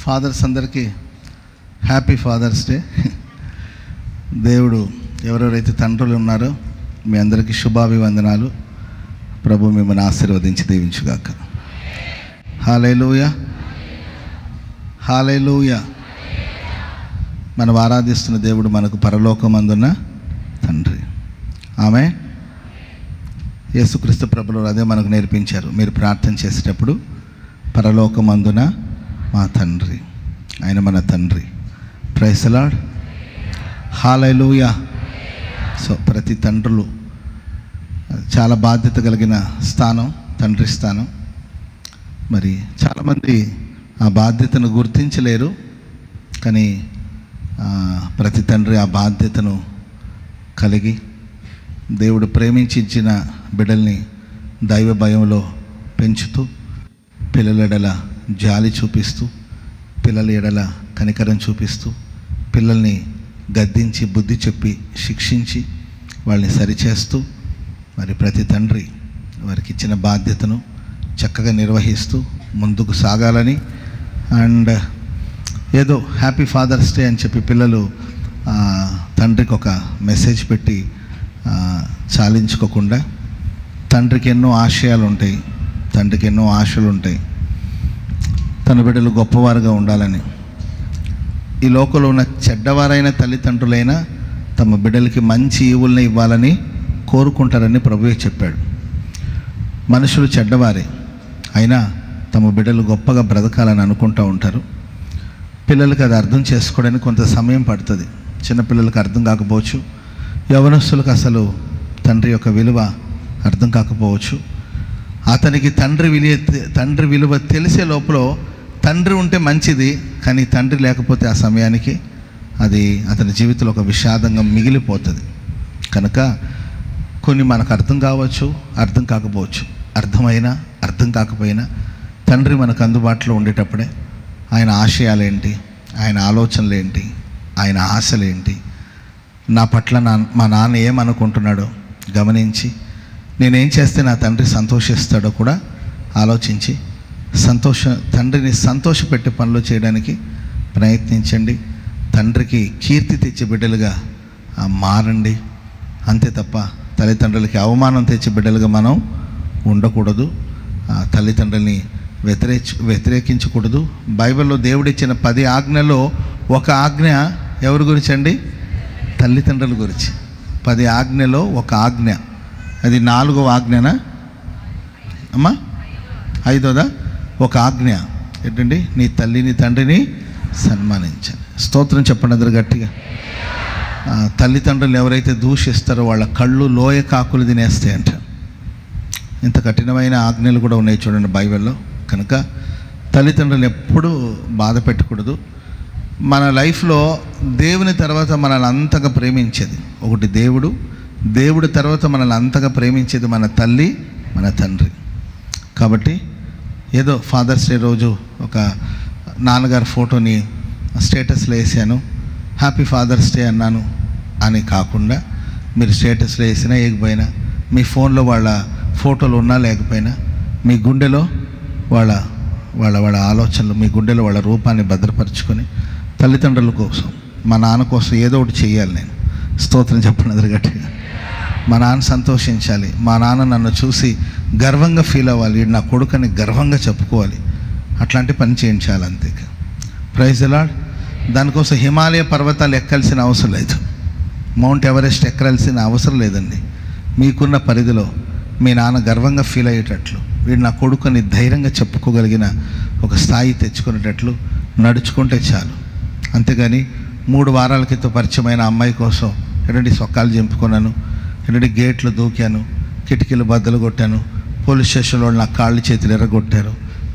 Fathers అందరికీ happy fathers day. దేవుడు ఎవరెవరైతే తండ్రులు ఉన్నారో మీ అందరికీ శుభాభివందనాలు. ప్రభు మిమ్మల్ని ఆశీర్వదించి దీవించుగాక. హల్లెలూయా, హల్లెలూయా. మనం ఆరాధిస్తున్న దేవుడు మనకు పరలోకమందున్న తండ్రి. ఆమె యేసుక్రీస్తు ప్రభువులు అదే మనకు నేర్పించారు. మీరు ప్రార్థన చేసేటప్పుడు పరలోకమందున మా తండ్రి, ఆయన మన తండ్రి. Praise the lord, hallelujah. So ప్రతి తండ్రులు చాలా బాధ్యత కలిగిన స్థానం తండ్రి స్థానం. మరి చాలామంది ఆ బాధ్యతను గుర్తించలేరు, కానీ ప్రతి తండ్రి ఆ బాధ్యతను కలిగి దేవుడు ప్రేమించి ఇచ్చిన బిడ్డల్ని దైవ భయంలో పెంచుతూ, పిల్లల ఎడల జాలి చూపిస్తూ, పిల్లల ఎడల కనికరం చూపిస్తూ, పిల్లల్ని గద్దించి బుద్ధి చెప్పి శిక్షించి వాళ్ళని సరిచేస్తూ, మరి ప్రతి తండ్రి వారికి ఇచ్చిన బాధ్యతను చక్కగా నిర్వహిస్తూ ముందుకు సాగాలని. అండ్ ఏదో హ్యాపీ ఫాదర్స్ డే అని చెప్పి పిల్లలు తండ్రికి ఒక మెసేజ్ పెట్టి చాలించుకోకుండా, తండ్రికి ఎన్నో ఆశయాలు ఉంటాయి, తండ్రికి ఎన్నో ఆశలు ఉంటాయి, తన బిడ్డలు గొప్పవారుగా ఉండాలని. ఈ లోకంలో ఉన్న చెడ్డవారైన తల్లిదండ్రులైనా తమ బిడ్డలకి మంచి ఈవుల్ని ఇవ్వాలని కోరుకుంటారని ప్రభువే చెప్పాడు. మనుషులు చెడ్డవారే అయినా తమ బిడ్డలు గొప్పగా బ్రతకాలని అనుకుంటూ ఉంటారు. పిల్లలకి అది అర్థం చేసుకోవడానికి కొంత సమయం పడుతుంది. చిన్నపిల్లలకు అర్థం కాకపోవచ్చు, యవనస్తులకు అసలు తండ్రి యొక్క విలువ అర్థం కాకపోవచ్చు. అతనికి తండ్రి విలువ తెలిసే లోపల తండ్రి ఉంటే మంచిది, కానీ తండ్రి లేకపోతే ఆ సమయానికి అది అతని జీవితంలో ఒక విషాదంగా మిగిలిపోతుంది. కనుక కొన్ని మనకు అర్థం కావచ్చు, అర్థం కాకపోవచ్చు. అర్థమైనా అర్థం కాకపోయినా తండ్రి మనకు అందుబాటులో ఉండేటప్పుడే ఆయన ఆశయాలేంటి, ఆయన ఆలోచనలు ఏంటి, ఆయన ఆశలేంటి, నా పట్ల మా నాన్న ఏమనుకుంటున్నాడో గమనించి నేనేం చేస్తే నా తండ్రి సంతోషిస్తాడో కూడా ఆలోచించి తండ్రిని సంతోషపెట్టే పనులు చేయడానికి ప్రయత్నించండి. తండ్రికి కీర్తి తెచ్చే బిడ్డలుగా మారండి. అంతే తప్ప తల్లిదండ్రులకి అవమానం తెచ్చే బిడ్డలుగా మనం ఉండకూడదు. తల్లిదండ్రుల్ని వ్యతిరేకించకూడదు. బైబిల్లో దేవుడిచ్చిన 10 ఆజ్ఞలో ఒక ఆజ్ఞ ఎవరి గురించి అండి? తల్లిదండ్రుల గురించి. 10 ఆజ్ఞలో ఒక ఆజ్ఞ, అది 4వ ఆజ్ఞనా అమ్మా? 5వదా? ఒక ఆజ్ఞ ఏంటండి? నీ తల్లిని తండ్రిని సన్మానించాలి. స్తోత్రం చెప్పండి అందరు గట్టిగా. తల్లిదండ్రులు ఎవరైతే దూషిస్తారో వాళ్ళ కళ్ళు లోయ కాకులు తినేస్తాయంట. ఇంత కఠినమైన ఆజ్ఞలు కూడా ఉన్నాయి చూడండి బైబిల్లో. కనుక తల్లిదండ్రులు ఎప్పుడూ బాధ పెట్టకూడదు. మన లైఫ్లో దేవుని తర్వాత మనల్ని అంతగా ప్రేమించేది ఒకటి దేవుడు తర్వాత మనల్ని అంతగా ప్రేమించేది మన తల్లి, మన తండ్రి. కాబట్టి ఏదో ఫాదర్స్ డే రోజు ఒక నాన్నగారి ఫోటోని స్టేటస్లో వేసాను, హ్యాపీ ఫాదర్స్ డే అన్నాను అని కాకుండా, మీరు స్టేటస్లో వేసినా వేయకపోయినా, మీ ఫోన్లో వాళ్ళ ఫోటోలు ఉన్నా లేకపోయినా, మీ గుండెలో వాళ్ళ వాళ్ళ వాళ్ళ ఆలోచనలు, మీ గుండెలో వాళ్ళ రూపాన్ని భద్రపరుచుకొని తల్లిదండ్రుల కోసం, మా నాన్న కోసం ఏదో ఒకటి చేయాలి. నేను స్తోత్రం చెప్పినది గట్టిగా. మా నాన్న సంతోషించాలి, మా నాన్న నన్ను చూసి గర్వంగా ఫీల్ అవ్వాలి, నా కొడుకుని గర్వంగా చెప్పుకోవాలి. అట్లాంటి పని చేయించాలి అంతే. Praise the lord. దానికోసం హిమాలయ పర్వతాలు ఎక్కాల్సిన అవసరం లేదు, మౌంట్ ఎవరెస్ట్ ఎక్కాల్సిన అవసరం లేదండి. మీకున్న పరిధిలో మీ నాన్న గర్వంగా ఫీల్ అయ్యేటట్లు, వీడు నా కొడుకుని ధైర్యంగా చెప్పుకోగలిగిన ఒక స్థాయి తెచ్చుకునేటట్లు నడుచుకుంటే చాలు. అంతేగాని 3 వారాల క్రితం పరిచయమైన అమ్మాయి కోసం ఎటువంటి సొక్కాలు చింపుకున్నాను, ఎటువంటి గేట్లు దూకాను, కిటికీలు బద్దలు కొట్టాను, పోలీస్ స్టేషన్లో నా కాళ్ళు చేతులు ఎర్రగొట్టారు,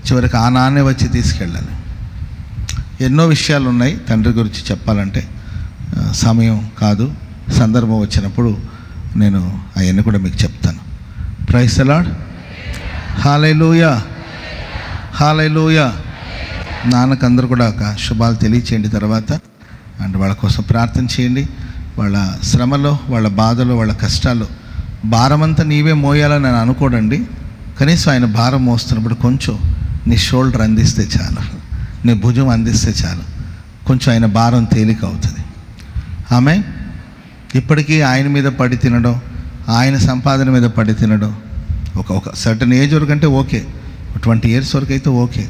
చివరికి ఆ నాన్నే వచ్చి తీసుకెళ్ళాలి. ఎన్నో విషయాలు ఉన్నాయి తండ్రి గురించి చెప్పాలంటే, సమయం కాదు, సందర్భం వచ్చినప్పుడు నేను అవన్నీ కూడా మీకు చెప్తాను. ప్రైజ్ ది లార్డ్, హల్లెలూయా, హల్లెలూయా. నాన్నకందరూ కూడా ఒక శుభాలు తెలియచేయండి తర్వాత. అండ్ వాళ్ళ కోసం ప్రార్థన చేయండి. వాళ్ళ శ్రమలో, వాళ్ళ బాధలో, వాళ్ళ కష్టాల్లో భారమంతా నీవే మోయాలని నేను అనుకోడండి. కనీసం ఆయన భారం మోస్తున్నప్పుడు కొంచెం నీ షోల్డర్ అందిస్తే చాలు. నీ భుజం అందిస్తే చాలు, కొంచెం ఆయన భారం తేలిక అవుతుంది. ఆమె ఇప్పటికీ ఆయన మీద పడి తినడం, ఆయన సంపాదన మీద పడి తినడం, ఒక సర్టన్ ఏజ్ వరకు అంటే ఓకే, 20 years వరకు అయితే ఓకే.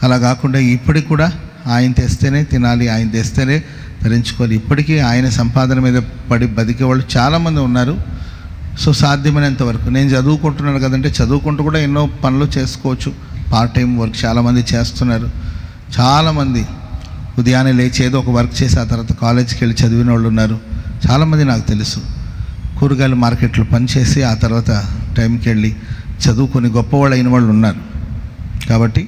అలా కాకుండా ఇప్పటికి కూడా ఆయన తెస్తేనే తినాలి, ఆయన తెస్తేనే ధరించుకోవాలి. ఇప్పటికీ ఆయన సంపాదన మీద పడి బతికే వాళ్ళు చాలామంది ఉన్నారు. సో సాధ్యమైనంత వరకు నేను చదువుకుంటున్నాను కదంటే చదువుకుంటూ కూడా ఎన్నో పనులు చేసుకోవచ్చు. పార్ట్ టైం వర్క్ చాలామంది చేస్తున్నారు. చాలామంది ఉదయాన్నే లేచి ఏదో ఒక వర్క్ చేసి ఆ తర్వాత కాలేజీకి వెళ్ళి చదివిన వాళ్ళు ఉన్నారు. చాలామంది నాకు తెలుసు. కూరగాయల మార్కెట్లో పనిచేసి ఆ తర్వాత టైంకి వెళ్ళి చదువుకొని గొప్పవాళ్ళు అయిన వాళ్ళు ఉన్నారు. కాబట్టి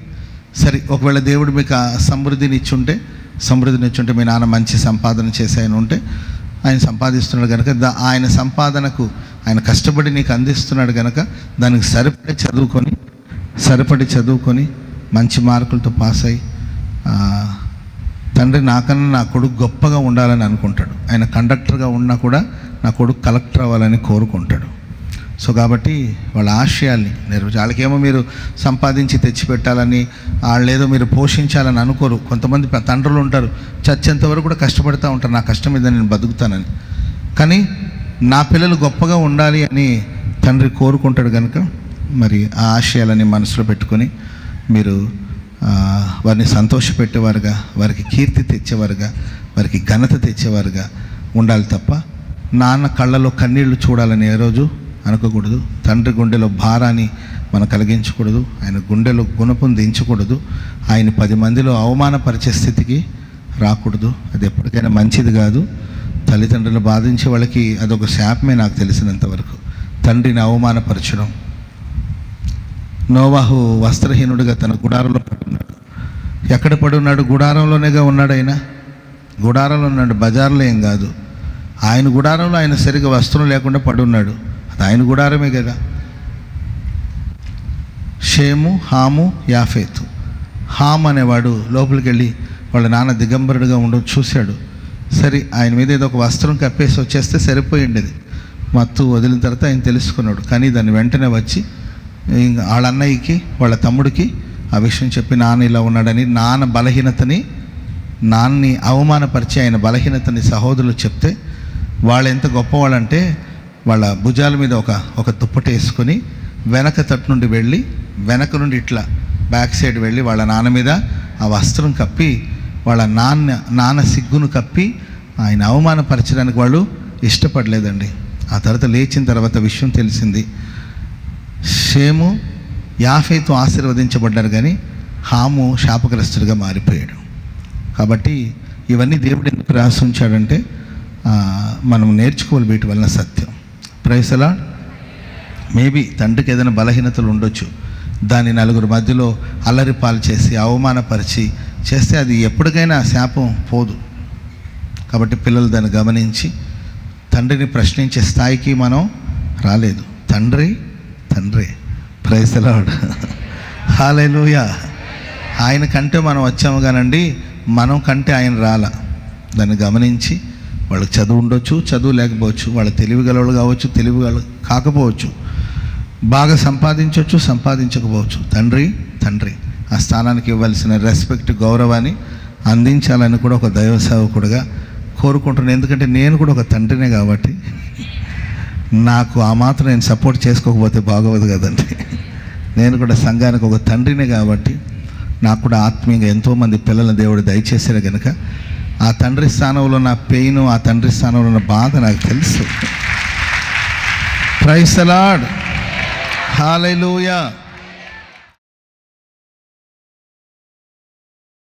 సరే, ఒకవేళ దేవుడు మీకు ఆ సమృద్ధిని ఇచ్చుంటే మీ నాన్న మంచి సంపాదన చేసి ఆయన ఉంటే, ఆయన సంపాదిస్తున్నాడు కనుక ఆయన సంపాదనకు ఆయన కష్టపడి నీకు అందిస్తున్నాడు కనుక దానికి సరిపడి చదువుకొని మంచి మార్కులతో పాస్ అయ్యి, తండ్రి నాకన్నా నా కొడుకు గొప్పగా ఉండాలని అనుకుంటాడు. ఆయన కండక్టర్గా ఉన్నా కూడా నా కొడుకు కలెక్టర్ అవ్వాలని కోరుకుంటాడు. సో కాబట్టి వాళ్ళ ఆశయాల్ని నెరవేర్చి, వాళ్ళకేమో మీరు సంపాదించి తెచ్చిపెట్టాలని, వాళ్ళేదో మీరు పోషించాలని అనుకోరు. కొంతమంది తండ్రులు ఉంటారు, చచ్చేంతవరకు కూడా కష్టపడుతూ ఉంటారు, నా కష్టం మీద నేను బతుకుతానని. కానీ నా పిల్లలు గొప్పగా ఉండాలి అని తండ్రి కోరుకుంటాడు కనుక మరి ఆ ఆశయాలని మనసులో పెట్టుకొని మీరు వారిని సంతోషపెట్టేవారుగా, వారికి కీర్తి తెచ్చేవారుగా, వారికి ఘనత తెచ్చేవారుగా ఉండాలి తప్ప నాన్న కళ్ళలో కన్నీళ్లు చూడాలని ఏ రోజు అనుకోకూడదు. తండ్రి గుండెలో భారాన్ని మనం కలిగించకూడదు. ఆయన గుండెలో గుణపం దించకూడదు. ఆయన 10 మందిలో అవమానపరిచే స్థితికి రాకూడదు. అది ఎప్పటికైనా మంచిది కాదు. తల్లిదండ్రులు బాధించే వాళ్ళకి అదొక శాపమే నాకు తెలిసినంతవరకు, తండ్రిని అవమానపరచడం. నోవాహు వస్త్రహీనుడిగా తన గుడారంలో పడున్నాడు. ఎక్కడ పడున్నాడు? గుడారంలోనేగా ఉన్నాడు. ఆయన గుడారంలో ఉన్నాడు, బజార్లో ఏం కాదు. ఆయన గుడారంలో ఆయన సరిగా వస్త్రం లేకుండా పడున్నాడు. అది ఆయన గుడారమే కదా. షేము, హాము, యాఫేతు. హామ్ అనేవాడు లోపలికి వెళ్ళి వాళ్ళ నాన్న దిగంబరుడిగా ఉండవు చూశాడు. సరే, ఆయన మీద ఏదో ఒక వస్త్రం కప్పేసి వచ్చేస్తే సరిపోయిండేది. మత్తు వదిలిన తర్వాత ఆయన తెలుసుకున్నాడు. కానీ దాన్ని వెంటనే వచ్చి వాళ్ళ అన్నయ్యకి వాళ్ళ తమ్ముడికి ఆ విషయం చెప్పి నాన్న ఇలా ఉన్నాడని, నాన్న బలహీనతని, నాన్నని అవమానపరిచి ఆయన బలహీనతని సహోదరులు చెప్తే వాళ్ళు ఎంత గొప్పవాళ్ళంటే వాళ్ళ భుజాల మీద ఒక దుప్పటి వేసుకొని వెనక తట్టు నుండి వెళ్ళి, వెనక నుండి ఇట్లా బ్యాక్ సైడ్ వెళ్ళి వాళ్ళ నాన్న మీద ఆ వస్త్రం కప్పి వాళ్ళ నాన్న సిగ్గును కప్పి ఆయన అవమానపరచడానికి వాళ్ళు ఇష్టపడలేదండి. ఆ తర్వాత లేచిన తర్వాత విషయం తెలిసింది. షేము, యాఫేతు ఆశీర్వదించబడ్డారు, కానీ హాము శాపగ్రస్తుడిగా మారిపోయాడు. కాబట్టి ఇవన్నీ దేవుడు ఎందుకు రాసి ఉంచాడంటే మనం నేర్చుకోవాలి వీటి వలన సత్యం. Praise the Lord. మేబీ తండ్రికి ఏదైనా బలహీనతలు ఉండొచ్చు, దాన్ని నలుగురు మధ్యలో అల్లరిపాలు చేసి అవమానపరిచి చేస్తే అది ఎప్పటికైనా శాపం పోదు. కాబట్టి పిల్లలు దాన్ని గమనించి తండ్రిని ప్రశ్నించే స్థాయికి మనం రాలేదు. తండ్రి ప్రైజ్ ది లార్డ్. హల్లెలూయా. ఆయన కంటే మనం వచ్చాము కానండి, మనం కంటే ఆయన రాల. దాన్ని గమనించి వాళ్ళకి చదువు ఉండొచ్చు, చదువు లేకపోవచ్చు, వాళ్ళ తెలివిగలవాళ్ళు కావచ్చు, తెలివిగల కాకపోవచ్చు, బాగా సంపాదించవచ్చు, సంపాదించకపోవచ్చు. తండ్రి ఆ స్థానానికి ఇవ్వాల్సిన రెస్పెక్ట్, గౌరవాన్ని అందించాలని కూడా ఒక దైవ సేవకుడుగా కోరుకుంటున్నాను. ఎందుకంటే నేను కూడా ఒక తండ్రినే కాబట్టి నాకు ఆ మాత్రం నేను సపోర్ట్ చేసుకోకపోతే బాగోదు కదండి. నేను కూడా సంఘానికి ఒక తండ్రినే కాబట్టి నాకు కూడా ఆత్మీయంగా ఎంతోమంది పిల్లలను దేవుడు దయచేశారు కనుక ఆ తండ్రి స్థానంలో నా పెయిన్, ఆ తండ్రి స్థానంలో ఉన్న బాధ నాకు తెలుసు. Praise the lord. హల్లెలూయా.